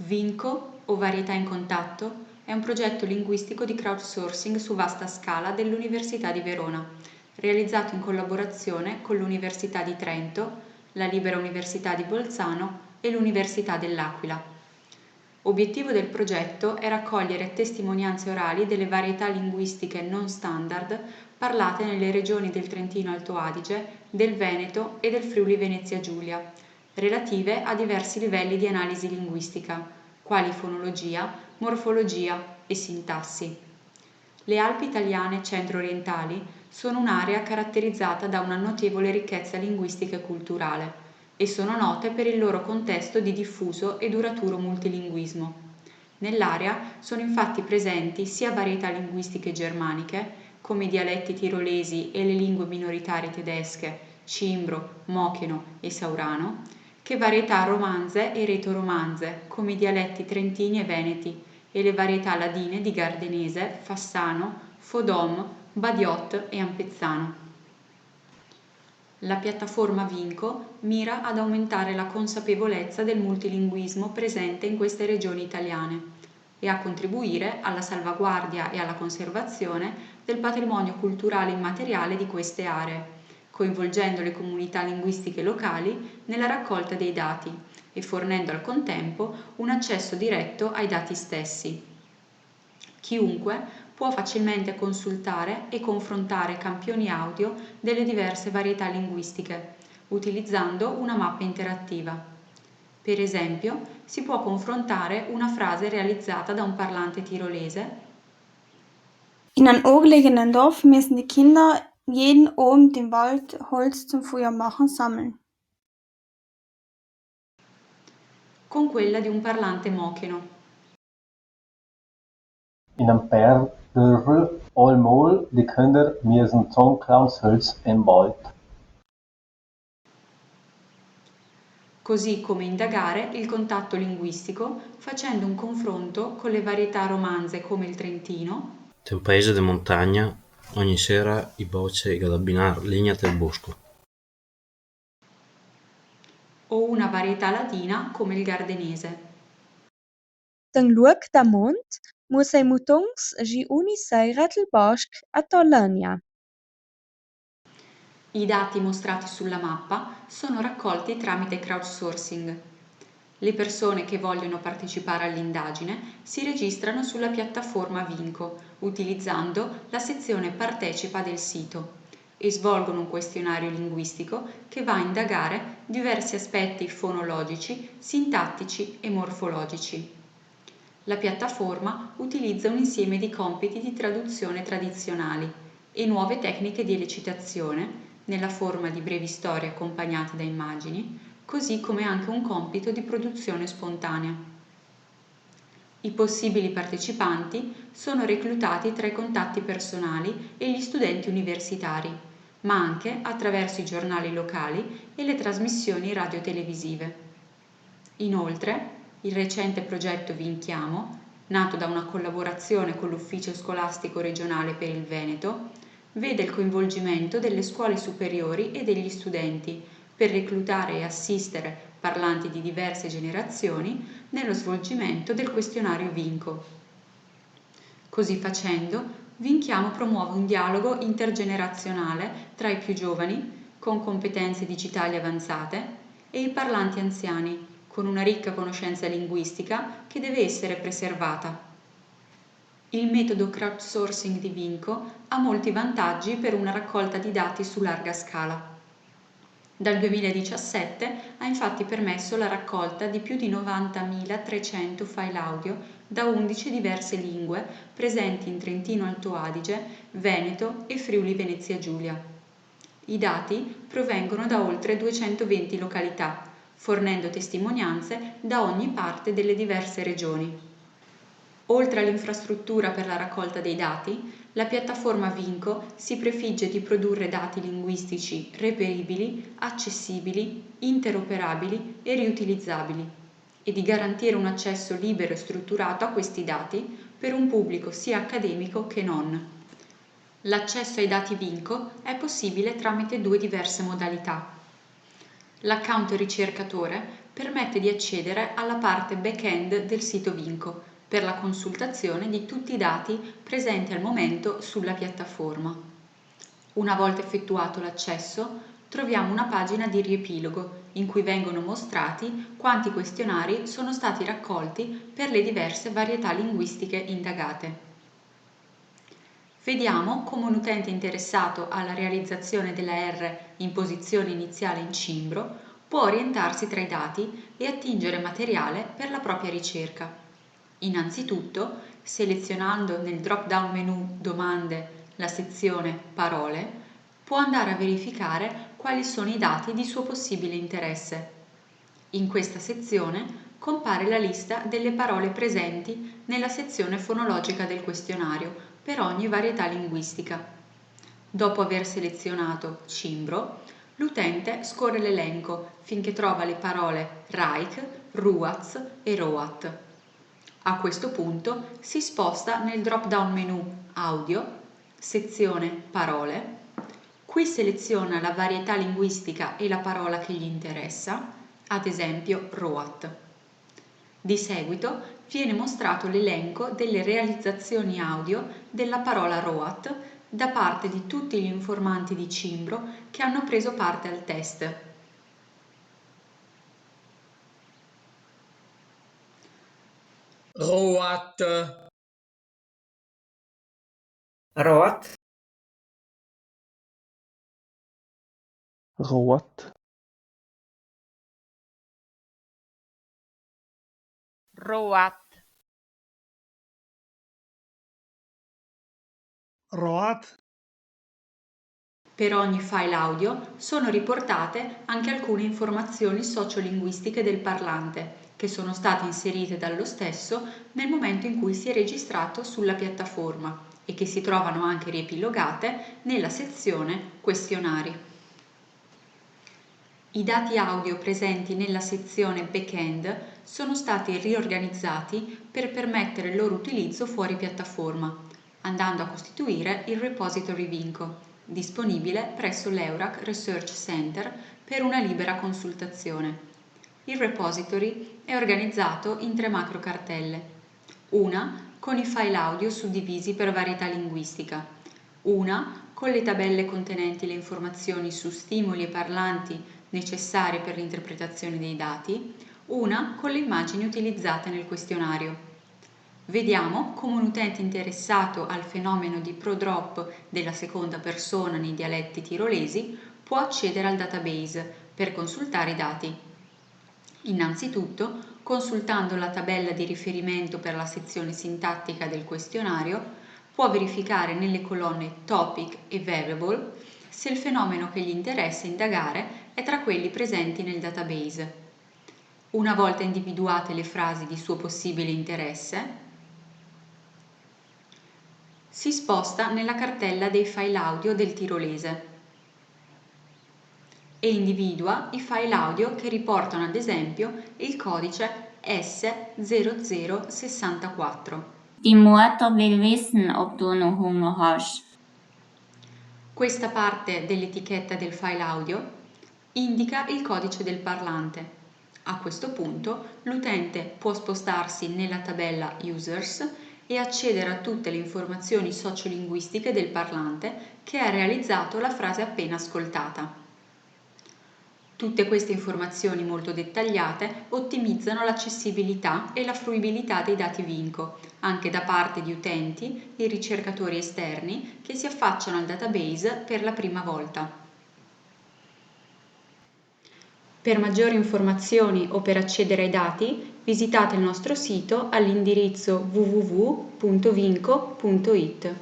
Vinco, o Varietà in contatto, è un progetto linguistico di crowdsourcing su vasta scala dell'Università di Verona, realizzato in collaborazione con l'Università di Trento, la Libera Università di Bolzano e l'Università dell'Aquila. Obiettivo del progetto è raccogliere testimonianze orali delle varietà linguistiche non standard parlate nelle regioni del Trentino Alto Adige, del Veneto e del Friuli Venezia Giulia, relative a diversi livelli di analisi linguistica, quali fonologia, morfologia e sintassi. Le Alpi italiane centro-orientali sono un'area caratterizzata da una notevole ricchezza linguistica e culturale e sono note per il loro contesto di diffuso e duraturo multilinguismo. Nell'area sono infatti presenti sia varietà linguistiche germaniche, come i dialetti tirolesi e le lingue minoritarie tedesche, cimbro, mocheno e saurano, che varietà romanze e retoromanze, come i dialetti trentini e veneti, e le varietà ladine di gardenese, fassano, fodom, badiot e ampezzano. La piattaforma Vinco mira ad aumentare la consapevolezza del multilinguismo presente in queste regioni italiane e a contribuire alla salvaguardia e alla conservazione del patrimonio culturale immateriale di queste aree, coinvolgendo le comunità linguistiche locali nella raccolta dei dati e fornendo al contempo un accesso diretto ai dati stessi. Chiunque può facilmente consultare e confrontare campioni audio delle diverse varietà linguistiche, utilizzando una mappa interattiva. Per esempio, si può confrontare una frase realizzata da un parlante tirolese. In einem abgelegenen Dorf müssen die Kinder jeden Abend im Wald Holz zum Feuermachen sammeln. Con quella di un parlante mocheno. In einem Bergdörfel einmal die Kinder müssen Zusammenklammholz im Wald. Così come indagare il contatto linguistico facendo un confronto con le varietà romanze come il trentino. È un paese di montagna, ogni sera i boce gadabinar legna del bosco. O una varietà ladina come il gardenese. Den luoc damunt muss ei mutungs schi uni seiret il bosc a Tolania. I dati mostrati sulla mappa sono raccolti tramite crowdsourcing. Le persone che vogliono partecipare all'indagine si registrano sulla piattaforma Vinco utilizzando la sezione Partecipa del sito e svolgono un questionario linguistico che va a indagare diversi aspetti fonologici, sintattici e morfologici. La piattaforma utilizza un insieme di compiti di traduzione tradizionali e nuove tecniche di elicitazione nella forma di brevi storie accompagnate da immagini, così come anche un compito di produzione spontanea. I possibili partecipanti sono reclutati tra i contatti personali e gli studenti universitari, ma anche attraverso i giornali locali e le trasmissioni radio-televisive. Inoltre, il recente progetto Vinchiamo, nato da una collaborazione con l'Ufficio Scolastico Regionale per il Veneto, vede il coinvolgimento delle scuole superiori e degli studenti per reclutare e assistere parlanti di diverse generazioni nello svolgimento del questionario Vinco. Così facendo, Vinchiamo promuove un dialogo intergenerazionale tra i più giovani, con competenze digitali avanzate, e i parlanti anziani, con una ricca conoscenza linguistica che deve essere preservata. Il metodo crowdsourcing di Vinco ha molti vantaggi per una raccolta di dati su larga scala. Dal 2017 ha infatti permesso la raccolta di più di 90.300 file audio da 11 diverse lingue presenti in Trentino Alto Adige, Veneto e Friuli Venezia Giulia. I dati provengono da oltre 220 località, fornendo testimonianze da ogni parte delle diverse regioni. Oltre all'infrastruttura per la raccolta dei dati, la piattaforma Vinco si prefigge di produrre dati linguistici reperibili, accessibili, interoperabili e riutilizzabili e di garantire un accesso libero e strutturato a questi dati per un pubblico sia accademico che non. L'accesso ai dati Vinco è possibile tramite due diverse modalità. L'account ricercatore permette di accedere alla parte back-end del sito Vinco per la consultazione di tutti i dati presenti al momento sulla piattaforma. Una volta effettuato l'accesso, troviamo una pagina di riepilogo in cui vengono mostrati quanti questionari sono stati raccolti per le diverse varietà linguistiche indagate. Vediamo come un utente interessato alla realizzazione della R in posizione iniziale in cimbro può orientarsi tra i dati e attingere materiale per la propria ricerca. Innanzitutto, selezionando nel drop-down menu Domande la sezione Parole, può andare a verificare quali sono i dati di suo possibile interesse. In questa sezione compare la lista delle parole presenti nella sezione fonologica del questionario per ogni varietà linguistica. Dopo aver selezionato cimbro, l'utente scorre l'elenco finché trova le parole Reich, Ruaz e Roat. A questo punto si sposta nel drop-down menu Audio, sezione Parole. Qui seleziona la varietà linguistica e la parola che gli interessa, ad esempio Roat. Di seguito viene mostrato l'elenco delle realizzazioni audio della parola Roat da parte di tutti gli informanti di cimbro che hanno preso parte al test. Roat, Roat, Roat, Roat, Roat, Per ogni file audio sono riportate anche alcune informazioni sociolinguistiche del parlante, che sono state inserite dallo stesso nel momento in cui si è registrato sulla piattaforma e che si trovano anche riepilogate nella sezione Questionari. I dati audio presenti nella sezione Backend sono stati riorganizzati per permettere il loro utilizzo fuori piattaforma, andando a costituire il repository Vinco, disponibile presso l'Eurac Research Center per una libera consultazione. Il repository è organizzato in 3 macro cartelle, una con i file audio suddivisi per varietà linguistica, una con le tabelle contenenti le informazioni su stimoli e parlanti necessarie per l'interpretazione dei dati, una con le immagini utilizzate nel questionario. Vediamo come un utente interessato al fenomeno di prodrop della seconda persona nei dialetti tirolesi può accedere al database per consultare i dati. Innanzitutto, consultando la tabella di riferimento per la sezione sintattica del questionario, può verificare nelle colonne Topic e Variable se il fenomeno che gli interessa indagare è tra quelli presenti nel database. Una volta individuate le frasi di suo possibile interesse, si sposta nella cartella dei file audio del tirolese e individua i file audio che riportano ad esempio il codice S0064. Die Mutter will wissen, ob du noch Hunger hast. Questa parte dell'etichetta del file audio indica il codice del parlante. A questo punto l'utente può spostarsi nella tabella Users e accedere a tutte le informazioni sociolinguistiche del parlante che ha realizzato la frase appena ascoltata. Tutte queste informazioni molto dettagliate ottimizzano l'accessibilità e la fruibilità dei dati Vinco, anche da parte di utenti e ricercatori esterni che si affacciano al database per la prima volta. Per maggiori informazioni o per accedere ai dati, visitate il nostro sito all'indirizzo www.vinco.it.